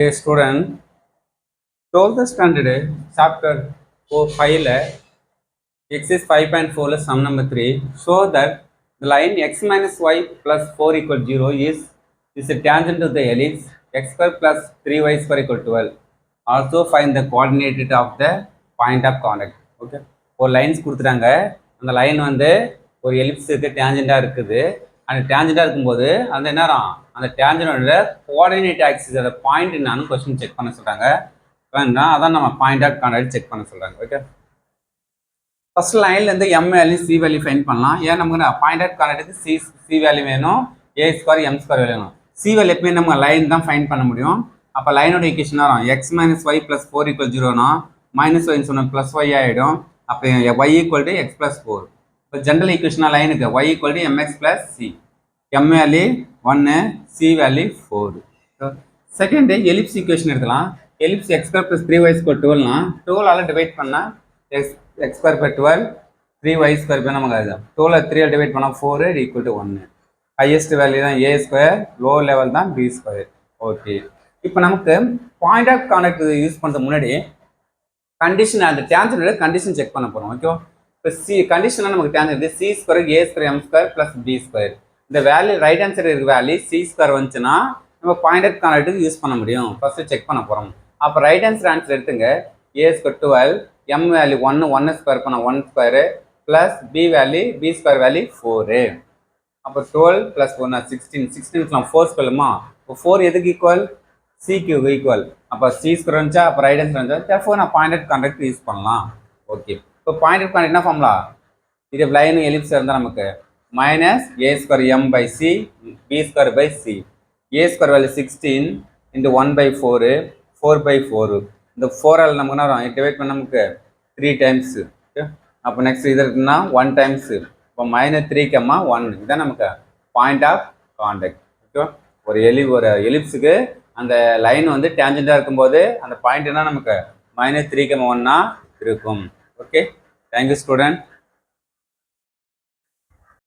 A student, 12th standard chapter 5 x is 5.4 sum number 3 show that the line x minus y plus 4 equal 0 is a tangent to the ellipse x square plus 3y square equal 12. Also find the coordinate of the point of contact. Okay, ஒரு lines கொடுத்துட்டாங்க. அந்த line வந்து ஒரு எலிப்ஸுக்கு டேஞ்சண்டாக இருக்குது. அந்த டேஞ்சண்டாக இருக்கும்போது அந்த என்ன அந்த டேஞ்சனோட கோஆர்டினேட் ஆக்சிஸ் அந்த பாயிண்ட் என்னன்னு கொஸ்டின் செக் பண்ண சொல்கிறாங்க. அதான் நம்ம பாயிண்ட் ஆஃப் கான்டாக்ட் செக் பண்ண சொல்கிறாங்க. ஓகே, ஃபர்ஸ்ட் லைன்லேருந்து M value C value find பண்ணலாம். ஏன் நமக்கு பாயிண்ட் ஆஃப் கான்டாக்டுக்கு சி வேல்யூ வேணும், ஏ ஸ்கொயர் எம் ஸ்கொயர் வேணும். சி வேல்யூ எப்பவுமே நம்ம லைன் தான் ஃபைன் பண்ண முடியும். அப்போ லைனோட ஈக்குவேஷன் வரும் X minus Y plus 4 equal 0னா மைனஸ் ஒய்னு சொன்னால் ப்ளஸ் ஒய் ஆகிடும். அப்போ Y equal to X plus 4. இப்போ ஜென்ரல் ஈக்குவேஷனாக லைனுக்கு Y equal to M X plus C. M value 1, C value 4. Second ellipse equation எடுக்கலாம். Ellipse X square plus 3y square 12னா 12ஆல் டிவைட் பண்ணால் x square by 12, 3y square by நமக்கு அதுதான் 12 3 divide பண்ணால் 4 equal to 1. ஹையஸ்ட் வேல்யூ தான் a square, low level தான் b square. Okay, இப்போ நமக்கு பாயிண்ட் ஆஃப் கான்டாக்ட் யூஸ் பண்ணுறது முன்னாடி கண்டிஷன் அந்த டேஞ்சனோட கண்டிஷன் செக் பண்ண போகிறோம். ஓகே, இப்போ கண்டிஷனாக நமக்கு tangent C square A square M square plus B square. இந்த வேல்யூ ரைட் ஹேண்ட் சைடு இருக்க வேல்யூ சி ஸ்கொயர் வந்துச்சுன்னா நம்ம பாயிண்ட் ஆஃப் கான்டாக்ட்டுக்கு யூஸ் பண்ண முடியும். ஃபர்ஸ்ட் செக் பண்ண போகிறோம். அப்போ ரைட் ஹேண்ட் சைடு ஆன்சர் எடுத்துங்க. ஏ ஸ்கொயர் 12, m வேல்யூ 1 ஸ்கொயர் பண்ண 1 square plus b value b square value 4. அப்போ 12 ப்ளஸ் 1 16 4 ஸ்கொயருமா. இப்போ 4 எதுக்கு ஈக்குவல், சிக்கு ஈக்குவல். அப்போ சி ஸ்கொயர் வந்துச்சா, அப்போ ரைட் ஹேண்ட் வந்துச்சா, தேர்ஃபோர் நான் பாயிண்ட் ஆஃப் கான்டாக்ட் யூஸ் பண்ணலாம். ஓகே, இப்போ பாயிண்ட் ஆஃப் கான்டாக்ட் என்ன ஃபார்முலா, இது லைன் எலிப்ஸ் இருந்தால் நமக்கு minus a square m by c b square by c. A square value 16 into 1/4 4/4. இந்த 4ஆல் நமக்கு என்ன வரும், டிவைட் பண்ண நமக்கு 3 டைம்ஸ். ஓகே, அப்போ நெக்ஸ்ட் இது இருக்குன்னா 1 டைம்ஸ். இப்போ -3, 1 இதுதான் நமக்கு பாயிண்ட் ஆஃப் கான்டாக்ட். ஓகே, ஒரு எலிப்ஸுக்கு அந்த லைன் வந்து டேஞ்சண்டாக இருக்கும்போது அந்த பாயிண்ட் என்ன நமக்கு -3, 1 இருக்கும். Okay, thank you student.